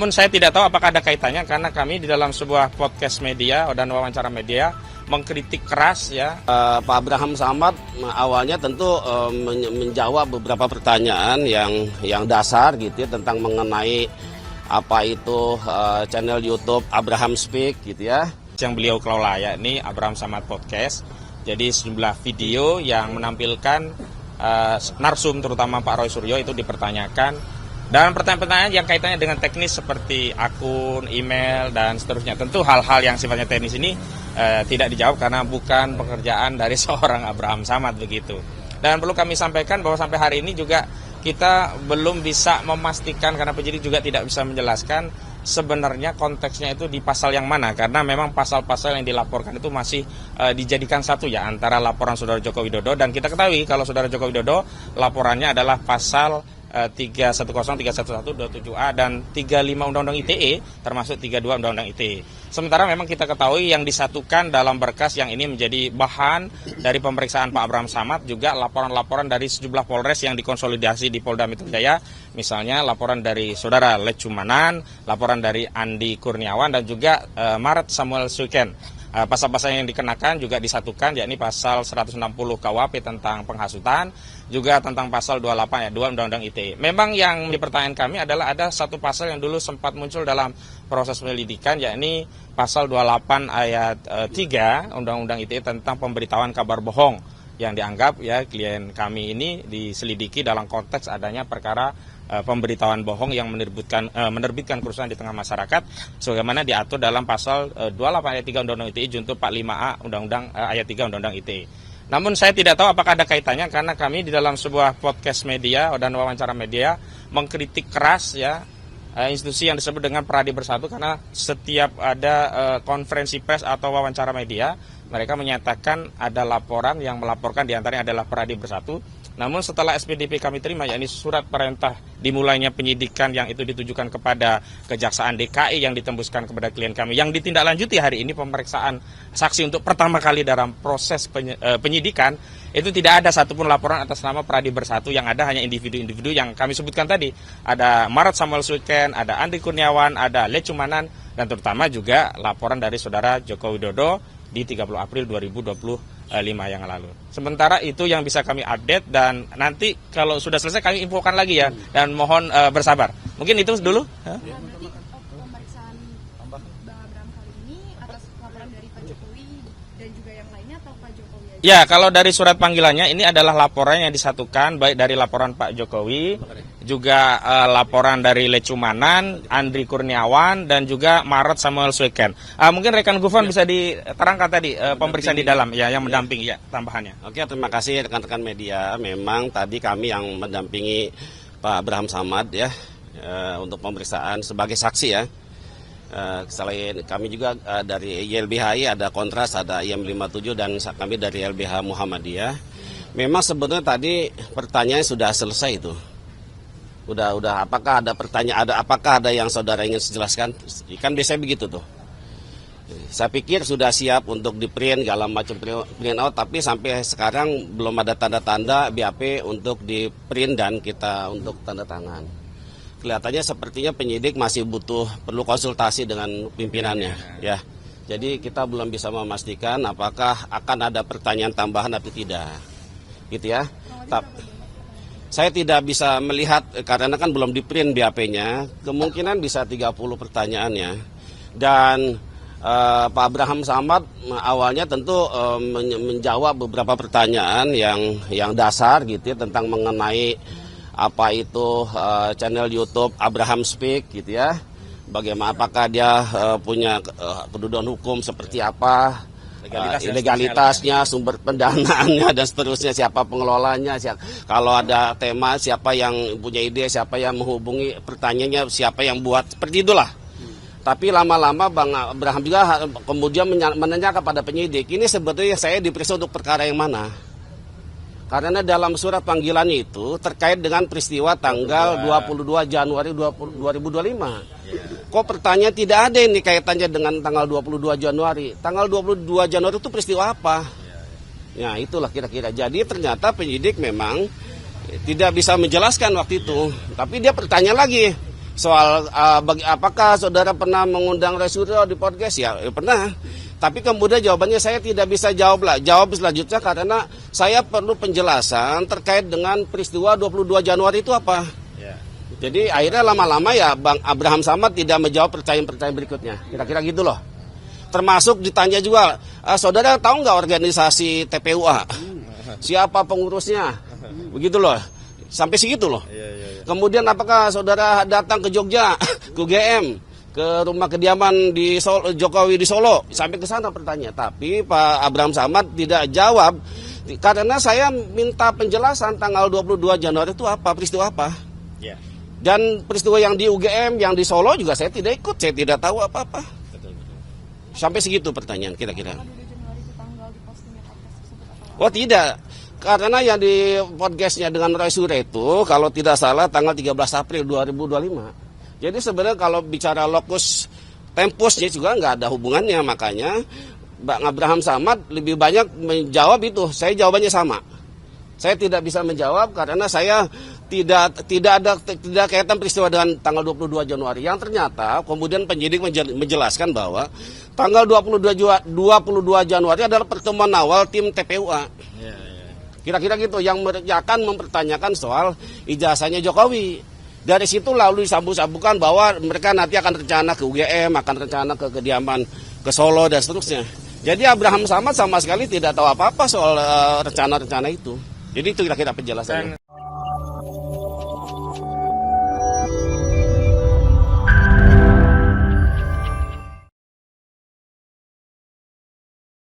Namun saya tidak tahu apakah ada kaitannya karena kami di dalam sebuah podcast media dan wawancara media mengkritik keras ya. Pak Abraham Samad awalnya tentu menjawab beberapa pertanyaan yang dasar gitu ya, tentang mengenai apa itu channel YouTube Abraham Speak gitu ya. Yang beliau kelola yakni Abraham Samad Podcast. Jadi sejumlah video yang menampilkan narsum terutama Pak Roy Suryo itu dipertanyakan. Dan pertanyaan-pertanyaan yang kaitannya dengan teknis seperti akun, email, dan seterusnya. Tentu hal-hal yang sifatnya teknis ini tidak dijawab karena bukan pekerjaan dari seorang Abraham Samad begitu. Dan perlu kami sampaikan bahwa sampai hari ini juga kita belum bisa memastikan karena penyidik juga tidak bisa menjelaskan sebenarnya konteksnya itu di pasal yang mana. Karena memang pasal-pasal yang dilaporkan itu masih dijadikan satu ya antara laporan Saudara Joko Widodo. Dan kita ketahui kalau Saudara Joko Widodo laporannya adalah pasal 310, 311, 27A dan 35 Undang-Undang ITE termasuk 32 Undang-Undang ITE. Sementara memang kita ketahui yang disatukan dalam berkas yang ini menjadi bahan dari pemeriksaan Pak Abraham Samad juga laporan-laporan dari sejumlah Polres yang dikonsolidasi di Polda Metro Jaya, misalnya laporan dari Saudara Lecumanan, laporan dari Andi Kurniawan dan juga Maret Samuel Suiken. Pasal-pasal yang dikenakan juga disatukan yakni pasal 160 KUHP tentang penghasutan, juga tentang pasal 28 ya 2 Undang-Undang ITE. Memang yang dipertanyakan kami adalah ada satu pasal yang dulu sempat muncul dalam proses penyelidikan yakni pasal 28 ayat 3 Undang-Undang ITE tentang pemberitahuan kabar bohong yang dianggap ya klien kami ini diselidiki dalam konteks adanya perkara pemberitahuan bohong yang menerbitkan kerusuhan di tengah masyarakat sebagaimana diatur dalam pasal 28 ayat 3 Undang-Undang ITE junto 45A Undang-Undang ayat 3 Undang-Undang ITE. Namun saya tidak tahu apakah ada kaitannya karena kami di dalam sebuah podcast media dan wawancara media mengkritik keras ya institusi yang disebut dengan Peradi Bersatu karena setiap ada konferensi pers atau wawancara media mereka menyatakan ada laporan yang melaporkan diantaranya adalah Peradi Bersatu. Namun setelah SPDP kami terima, yakni surat perintah dimulainya penyidikan yang itu ditujukan kepada Kejaksaan DKI yang ditembuskan kepada klien kami, yang ditindaklanjuti hari ini pemeriksaan saksi untuk pertama kali dalam proses penyidikan, itu tidak ada satupun laporan atas nama Peradi Bersatu, yang ada hanya individu-individu yang kami sebutkan tadi. Ada Maret Samuel Suiken, ada Andi Kurniawan, ada Lecumanan, dan terutama juga laporan dari Saudara Joko Widodo di 30 April 2025 yang lalu. Sementara itu yang bisa kami update dan nanti kalau sudah selesai kami infokan lagi ya dan mohon bersabar. Mungkin itu dulu. Nanti pemeriksaan Bang Abraham kali ini atas laporan dari Pak Jokowi dan juga yang lainnya atau Pak Jokowi aja? Ya, kalau dari surat panggilannya ini adalah laporan yang disatukan baik dari laporan Pak Jokowi, juga laporan dari Lecumanan, Andri Kurniawan, dan juga Maret Samuel Suiken. Mungkin rekan Gufron bisa diterangkan tadi pemeriksaan di dalam ya yang mendampingi ya tambahannya. Oke, terima kasih rekan-rekan media. Memang tadi kami yang mendampingi Pak Abraham Samad ya untuk pemeriksaan sebagai saksi ya. Selain kami juga dari YLBHI ada Kontras, ada IM57 dan kami dari LBH Muhammadiyah. Memang sebenarnya tadi pertanyaannya sudah selesai itu. Udah apakah ada pertanyaan, apakah ada yang saudara ingin jelaskan? Kan biasanya begitu tuh. Saya pikir sudah siap untuk di-print segala macam print out, tapi sampai sekarang belum ada tanda-tanda BAP untuk di-print dan kita untuk tanda tangan. Kelihatannya sepertinya penyidik masih perlu konsultasi dengan pimpinannya ya. Jadi kita belum bisa memastikan apakah akan ada pertanyaan tambahan atau tidak. Gitu ya. Saya tidak bisa melihat karena kan belum di-print BAP-nya, kemungkinan bisa 30 pertanyaannya. Dan Pak Abraham Samad awalnya tentu menjawab beberapa pertanyaan yang dasar gitu ya, tentang mengenai apa itu channel YouTube Abraham Speak gitu ya. Bagaimana, apakah dia punya kedudukan hukum seperti apa, legalitasnya, sumber pendanaannya dan seterusnya, siapa pengelolanya, kalau ada tema siapa yang punya ide, siapa yang menghubungi, pertanyaannya siapa yang buat, seperti itulah. Tapi lama-lama Bang Abraham juga kemudian menanyakan kepada penyidik, ini sebetulnya saya diperiksa untuk perkara yang mana? Karena dalam surat panggilannya itu terkait dengan peristiwa tanggal 22 Januari 2025. Kok pertanyaan tidak ada ini kaitannya dengan tanggal 22 Januari. Tanggal 22 Januari itu peristiwa apa? Ya itulah kira-kira. Jadi ternyata penyidik memang tidak bisa menjelaskan waktu itu. Tapi dia bertanya lagi, soal apakah saudara pernah mengundang Roy Suryo di podcast? Ya pernah. Tapi kemudian jawabannya saya tidak bisa jawab selanjutnya karena saya perlu penjelasan terkait dengan peristiwa 22 Januari itu apa. Jadi akhirnya lama-lama ya Bang Abraham Samad tidak menjawab pertanyaan-pertanyaan berikutnya. Kira-kira gitu loh. Termasuk ditanya juga, saudara tahu nggak organisasi TPUA? Siapa pengurusnya? Begitu loh. Sampai segitu loh. Kemudian apakah saudara datang ke Jogja, ke UGM, ke rumah kediaman di Jokowi di Solo? Sampai ke sana pertanyaan. Tapi Pak Abraham Samad tidak jawab karena saya minta penjelasan tanggal 22 Januari itu apa, peristiwa apa. Dan peristiwa yang di UGM, yang di Solo juga saya tidak ikut, saya tidak tahu apa-apa. Sampai segitu pertanyaan kira-kira. Oh tidak, karena yang di podcastnya dengan Roy Suryo itu kalau tidak salah tanggal 13 April 2025. Jadi sebenarnya kalau bicara lokus tempusnya juga nggak ada hubungannya, makanya Bang Abraham Samad lebih banyak menjawab itu. Saya jawabannya sama. Saya tidak bisa menjawab karena saya tidak kaitan peristiwa dengan tanggal 22 Januari. Yang ternyata kemudian penyidik menjelaskan bahwa tanggal 22 Januari adalah pertemuan awal tim TPUA. Kira-kira gitu yang akan mempertanyakan soal ijazahnya Jokowi. Dari situ lalu disambung-sambungkan bahwa mereka nanti akan rencana ke UGM, akan rencana ke kediaman ke Solo dan seterusnya. Jadi Abraham Samad sama sekali tidak tahu apa-apa soal rencana-rencana itu. Jadi itu kira-kira penjelasannya.